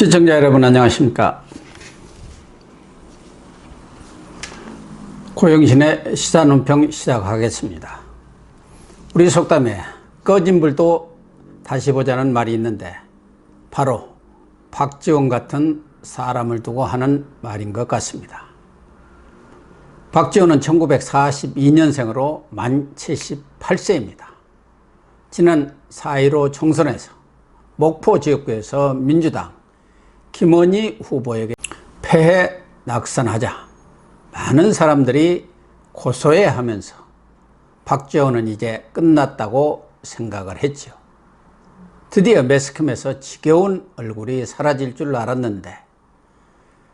시청자 여러분 안녕하십니까. 고영신의 시사논평 시작하겠습니다. 우리 속담에 꺼진 불도 다시 보자는 말이 있는데 바로 박지원 같은 사람을 두고 하는 말인 것 같습니다. 박지원은 1942년생으로 만 78세입니다. 지난 4.15 총선에서 목포 지역구에서 민주당 김원희 후보에게 패해 낙선하자 많은 사람들이 고소해하면서 박지원은 이제 끝났다고 생각을 했죠. 드디어 매스컴에서 지겨운 얼굴이 사라질 줄 알았는데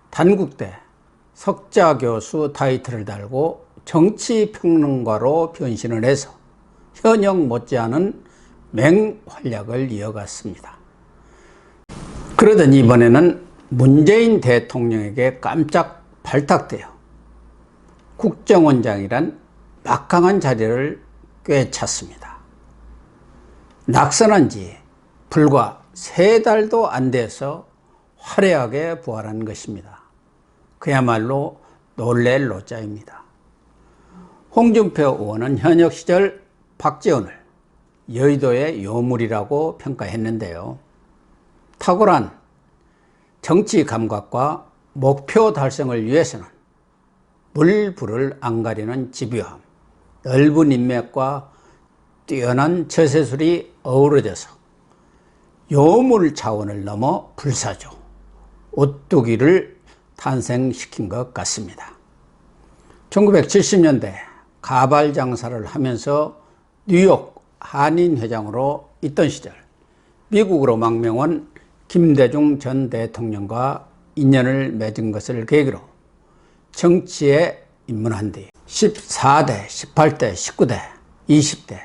단국대 석자 교수 타이틀을 달고 정치평론가로 변신을 해서 현역 못지않은 맹활약을 이어갔습니다. 그러던 이번에는 문재인 대통령에게 깜짝 발탁되어 국정원장이란 막강한 자리를 꿰찼습니다. 낙선한 지 불과 3달도 안 돼서 화려하게 부활한 것입니다. 그야말로 놀랄 노자입니다. 홍준표 의원은 현역 시절 박지원을 여의도의 요물이라고 평가했는데요. 탁월한 정치 감각과 목표 달성을 위해서는 물불을 안 가리는 집요함, 넓은 인맥과 뛰어난 처세술이 어우러져서 요물 차원을 넘어 불사조, 오뚜기를 탄생시킨 것 같습니다. 1970년대 가발 장사를 하면서 뉴욕 한인회장으로 있던 시절 미국으로 망명한 김대중 전 대통령과 인연을 맺은 것을 계기로 정치에 입문한 뒤 14대, 18대, 19대, 20대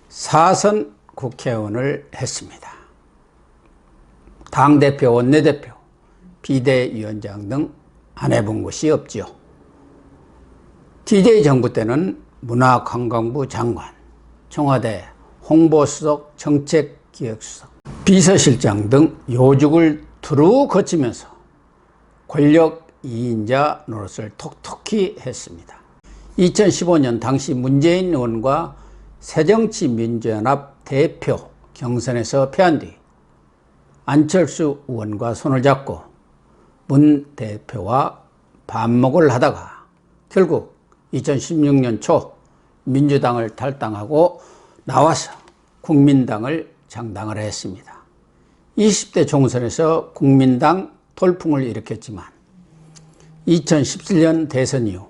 4선 국회의원을 했습니다. 당대표, 원내대표, 비대위원장 등 안 해본 것이 없지요. DJ 정부 때는 문화관광부 장관, 청와대 홍보수석, 정책기획수석, 비서실장 등 요직을 두루 거치면서 권력 2인자 노릇을 톡톡히 했습니다. 2015년 당시 문재인 의원과 새정치민주연합 대표 경선에서 패한 뒤 안철수 의원과 손을 잡고 문 대표와 반목을 하다가 결국 2016년 초 민주당을 탈당하고 나와서 국민당을 창당을 했습니다. 20대 총선에서 국민당 돌풍을 일으켰지만 2017년 대선 이후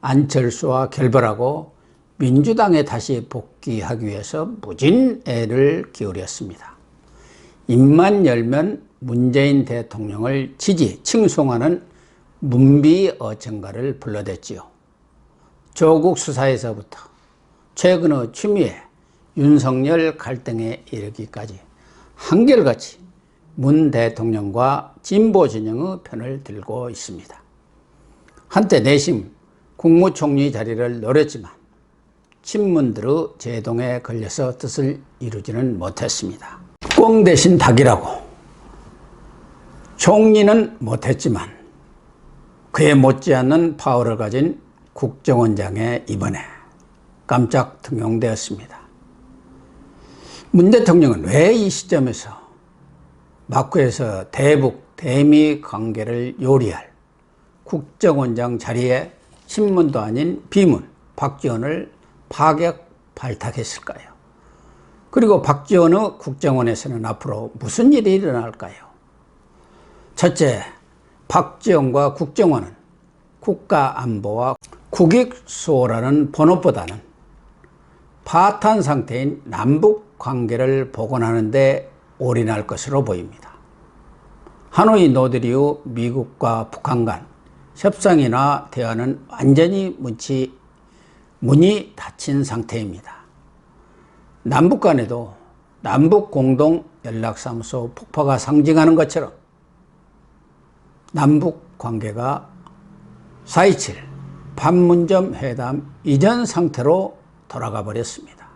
안철수와 결별하고 민주당에 다시 복귀하기 위해서 무진 애를 기울였습니다. 입만 열면 문재인 대통령을 지지, 칭송하는 문비어천가를 불러댔지요. 조국 수사에서부터 최근의 추미애, 윤석열 갈등에 이르기까지 한결같이 문 대통령과 진보 진영의 편을 들고 있습니다. 한때 내심 국무총리 자리를 노렸지만 친문들의 제동에 걸려서 뜻을 이루지는 못했습니다. 꽁 대신 닭이라고 총리는 못했지만 그에 못지않는 파워를 가진 국정원장에 이번에 깜짝 등용되었습니다. 문 대통령은 왜 이 시점에서 마쿠에서 대북, 대미 관계를 요리할 국정원장 자리에 친문도 아닌 비문 박지원을 파격 발탁했을까요? 그리고 박지원의 국정원에서는 앞으로 무슨 일이 일어날까요? 첫째, 박지원과 국정원은 국가안보와 국익수호라는 본업보다는 파탄 상태인 남북관계를 복원하는 데 올인할 것으로 보입니다. 하노이 노딜 이후 미국과 북한 간 협상이나 대화는 완전히 문이 닫힌 상태입니다. 남북 간에도 남북공동연락사무소 폭파가 상징하는 것처럼 남북관계가 4.27 판문점 회담 이전 상태로 돌아가 버렸습니다.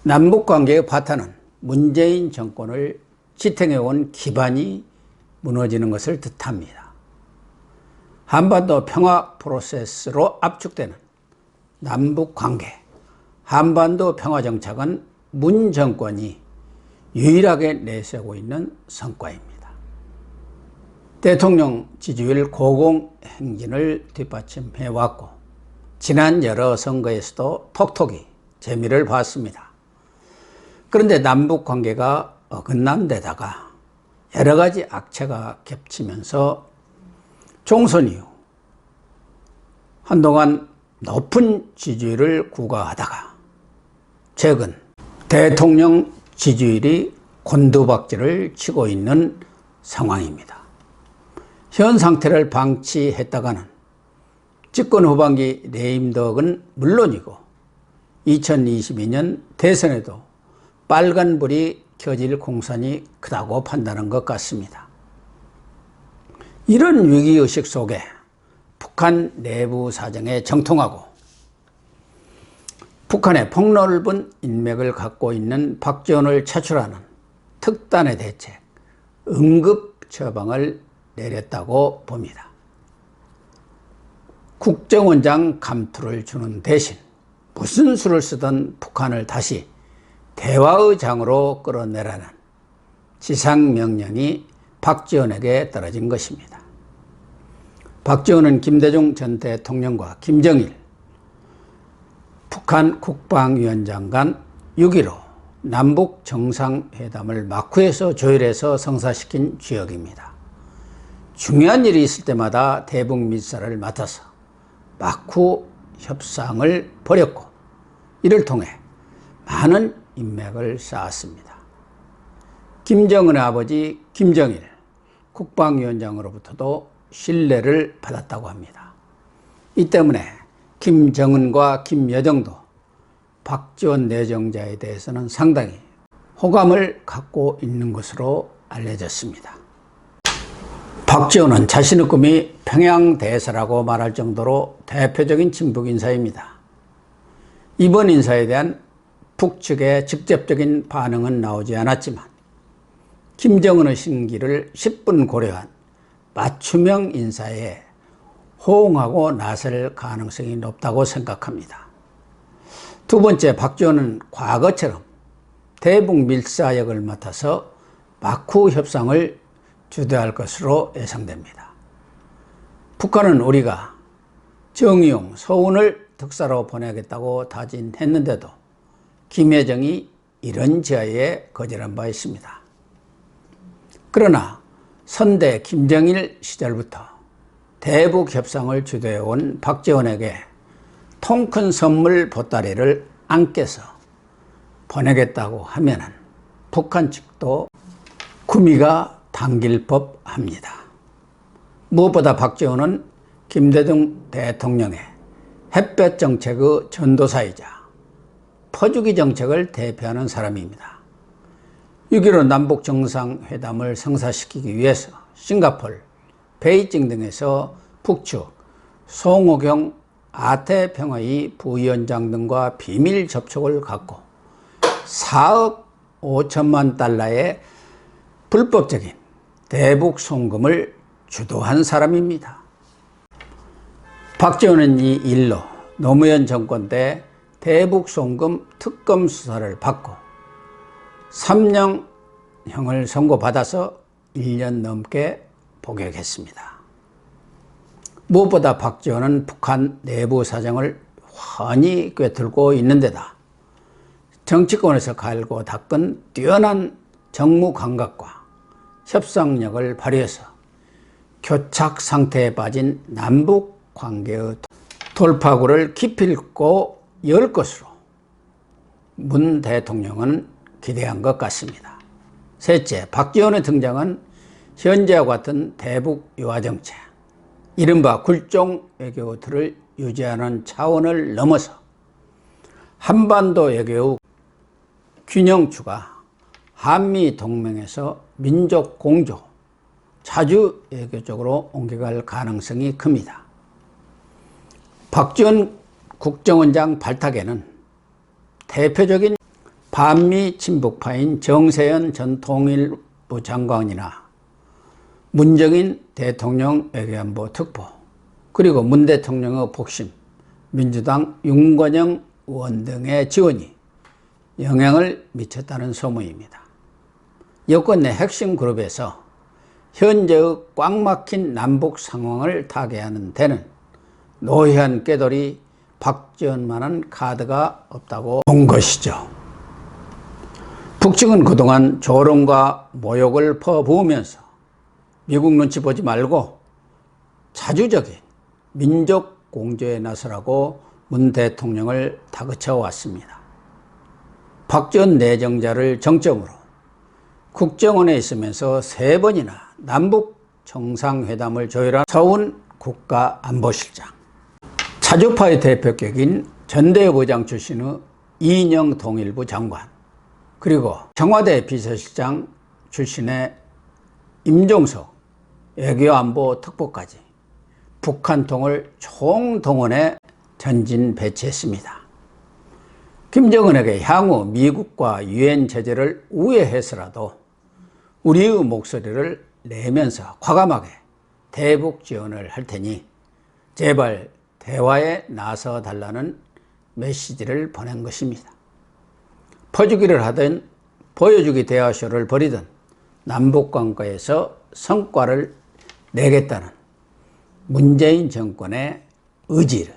남북관계의 파탄은 문재인 정권을 지탱해온 기반이 무너지는 것을 뜻합니다. 한반도 평화 프로세스로 압축되는 남북관계, 한반도 평화정착은 문 정권이 유일하게 내세우고 있는 성과입니다. 대통령 지지율 고공행진을 뒷받침해왔고 지난 여러 선거에서도 톡톡이 재미를 봤습니다. 그런데 남북관계가 어긋난 데다가 여러 가지 악재가 겹치면서 총선 이후 한동안 높은 지지율을 구가하다가 최근 대통령 지지율이 곤두박질을 치고 있는 상황입니다. 현 상태를 방치했다가는 집권 후반기 레임덕은 물론이고 2022년 대선에도 빨간불이 켜질 공산이 크다고 판단한 것 같습니다. 이런 위기의식 속에 북한 내부 사정에 정통하고 북한의 폭넓은 인맥을 갖고 있는 박지원을 차출하는 특단의 대책, 응급 처방을 내렸다고 봅니다. 국정원장 감투를 주는 대신 무슨 수를 쓰든 북한을 다시 대화의 장으로 끌어내라는 지상명령이 박지원에게 떨어진 것입니다. 박지원은 김대중 전 대통령과 김정일 북한 국방위원장 간 6.15 남북 정상회담을 마쿠에서 조율해서 성사시킨 주역입니다. 중요한 일이 있을 때마다 대북 밀사를 맡아서 마쿠 협상을 벌였고 이를 통해 많은 인맥을 쌓았습니다. 김정은의 아버지 김정일 국방위원장으로부터도 신뢰를 받았다고 합니다. 이 때문에 김정은과 김여정도 박지원 내정자에 대해서는 상당히 호감을 갖고 있는 것으로 알려졌습니다. 박지원은 자신의 꿈이 평양대사라고 말할 정도로 대표적인 친북 인사입니다. 이번 인사에 대한 북측의 직접적인 반응은 나오지 않았지만 김정은의 심기를 10분 고려한 맞춤형 인사에 호응하고 나설 가능성이 높다고 생각합니다. 두 번째, 박지원은 과거처럼 대북 밀사 역을 맡아서 마쿠 협상을 주도할 것으로 예상됩니다. 북한은 우리가 정의용, 서훈을 특사로 보내겠다고 다짐했는데도 김여정이 이런 제안에 거절한 바 있습니다. 그러나 선대 김정일 시절부터 대북 협상을 주도해온 박지원에게 통큰 선물 보따리를 안겨서 보내겠다고 하면은 북한 측도 구미가 당길 법합니다. 무엇보다 박지원은 김대중 대통령의 햇볕 정책의 전도사이자 퍼주기 정책을 대표하는 사람입니다. 6.15 남북 정상회담을 성사시키기 위해서 싱가포르, 베이징 등에서 북측 송호경 아태평화의 부위원장 등과 비밀 접촉을 갖고 4억 5천만 달러의 불법적인 대북 송금을 주도한 사람입니다. 박지원은 이 일로 노무현 정권 때 대북 송금 특검 수사를 받고 3년형을 선고받아서 1년 넘게 복역했습니다. 무엇보다 박지원은 북한 내부 사정을 훤히 꿰뚫고 있는 데다 정치권에서 갈고 닦은 뛰어난 정무 감각과 협상력을 발휘해서 교착 상태에 빠진 남북 관계의 돌파구를 기필코 열 것으로 문 대통령은 기대한 것 같습니다. 셋째, 박지원의 등장은 현재와 같은 대북 유화 정책, 이른바 굴종 외교 틀을 유지하는 차원을 넘어서 한반도 외교의 균형 추가, 한미 동맹에서 민족 공조, 자주 외교 쪽으로 옮겨갈 가능성이 큽니다. 박지원 국정원장 발탁에는 대표적인 반미 친북파인 정세현 전 통일부 장관이나 문정인 대통령 외교안보 특보, 그리고 문 대통령의 복심, 민주당 윤건영 의원 등의 지원이 영향을 미쳤다는 소문입니다. 여권 내 핵심 그룹에서 현재의 꽉 막힌 남북 상황을 타개하는 데는 노회한 꾀돌이 박지원만한 카드가 없다고 본 것이죠. 북측은 그동안 조롱과 모욕을 퍼부으면서 미국 눈치 보지 말고 자주적인 민족 공조에 나서라고 문 대통령을 다그쳐 왔습니다. 박지원 내정자를 정점으로 국정원에 있으면서 3번이나 남북 정상회담을 조율한 서훈 국가안보실장, 차주파의 대표격인 전대부장 출신의 이인영 통일부 장관, 그리고 청와대 비서실장 출신의 임종석 외교안보 특보까지 북한통을 총동원해 전진 배치했습니다. 김정은에게 향후 미국과 유엔 제재를 우회해서라도 우리의 목소리를 내면서 과감하게 대북 지원을 할 테니 제발 대화에 나서 달라는 메시지를 보낸 것입니다. 퍼주기를 하든 보여주기 대화쇼를 벌이든 남북관계에서 성과를 내겠다는 문재인 정권의 의지를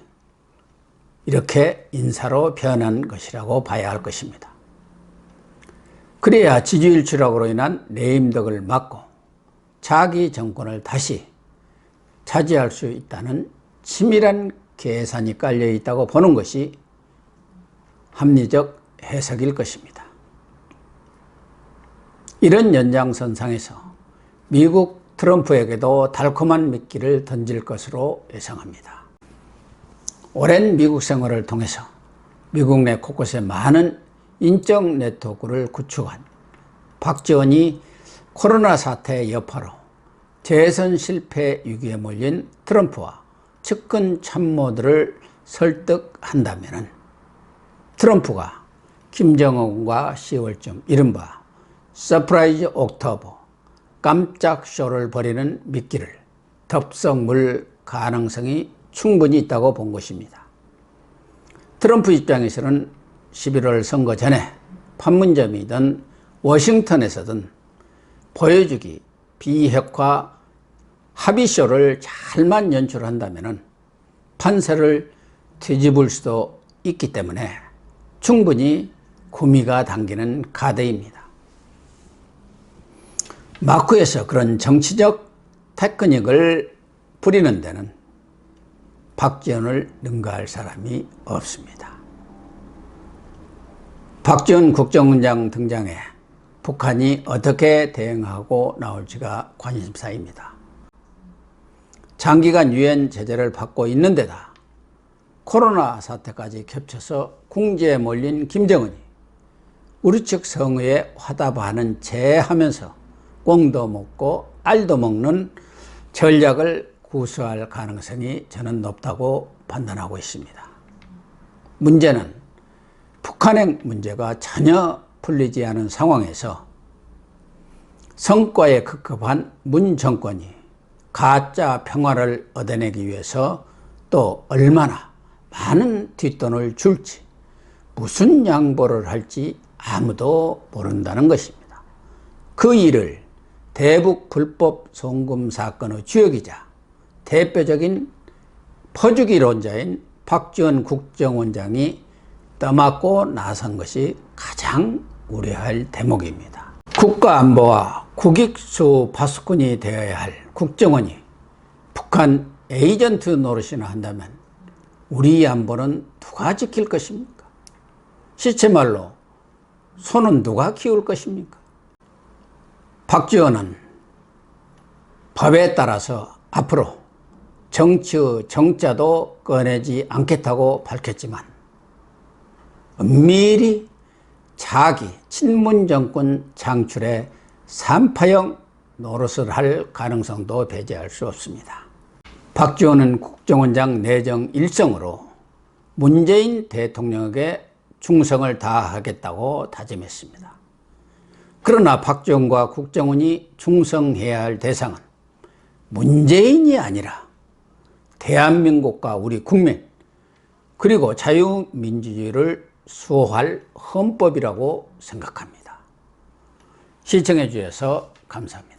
이렇게 인사로 표현한 것이라고 봐야 할 것입니다. 그래야 지지율 추락으로 인한 내임덕을 막고 자기 정권을 다시 차지할 수 있다는 치밀한 계산이 깔려 있다고 보는 것이 합리적 해석일 것입니다. 이런 연장선상에서 미국 트럼프에게도 달콤한 미끼를 던질 것으로 예상합니다. 오랜 미국 생활을 통해서 미국 내 곳곳에 많은 인적 네트워크를 구축한 박지원이 코로나 사태의 여파로 재선 실패 위기에 몰린 트럼프와 측근 참모들을 설득한다면 트럼프가 김정은과 10월쯤 이른바 서프라이즈 옥토버 깜짝 쇼를 벌이는 미끼를 덥석 물 가능성이 충분히 있다고 본 것입니다. 트럼프 입장에서는 11월 선거 전에 판문점이든 워싱턴에서든 보여주기 비핵화 합의쇼를 잘만 연출한다면 판세를 뒤집을 수도 있기 때문에 충분히 구미가 당기는 카드입니다. 마쿠에서 그런 정치적 테크닉을 부리는 데는 박지원을 능가할 사람이 없습니다. 박지원 국정원장 등장에 북한이 어떻게 대응하고 나올지가 관심사입니다. 장기간 유엔 제재를 받고 있는 데다 코로나 사태까지 겹쳐서 궁지에 몰린 김정은이 우리 측 성의에 화답하는 체하면서 꽁도 먹고 알도 먹는 전략을 구사할 가능성이 저는 높다고 판단하고 있습니다. 문제는 북한의 문제가 전혀 풀리지 않은 상황에서 성과에 급급한 문 정권이 가짜 평화를 얻어내기 위해서 또 얼마나 많은 뒷돈을 줄지 무슨 양보를 할지 아무도 모른다는 것입니다. 그 일을 대북 불법 송금 사건의 주역이자 대표적인 퍼주기론자인 박지원 국정원장이 떠맡고 나선 것이 가장 우려할 대목입니다. 국가안보와 국익수 파수꾼이 되어야 할 국정원이 북한 에이전트 노릇이나 한다면 우리 안보는 누가 지킬 것입니까? 시체말로 소는 누가 키울 것입니까? 박지원은 법에 따라서 앞으로 정치의 정자도 꺼내지 않겠다고 밝혔지만 엄밀히 자기 친문정권 창출에 산파형 노릇을 할 가능성도 배제할 수 없습니다. 박지원은 국정원장 내정 일성으로 문재인 대통령에게 충성을 다하겠다고 다짐했습니다. 그러나 박지원과 국정원이 충성해야 할 대상은 문재인이 아니라 대한민국과 우리 국민 그리고 자유민주주의를 수호할 헌법이라고 생각합니다. 시청해 주셔서 감사합니다.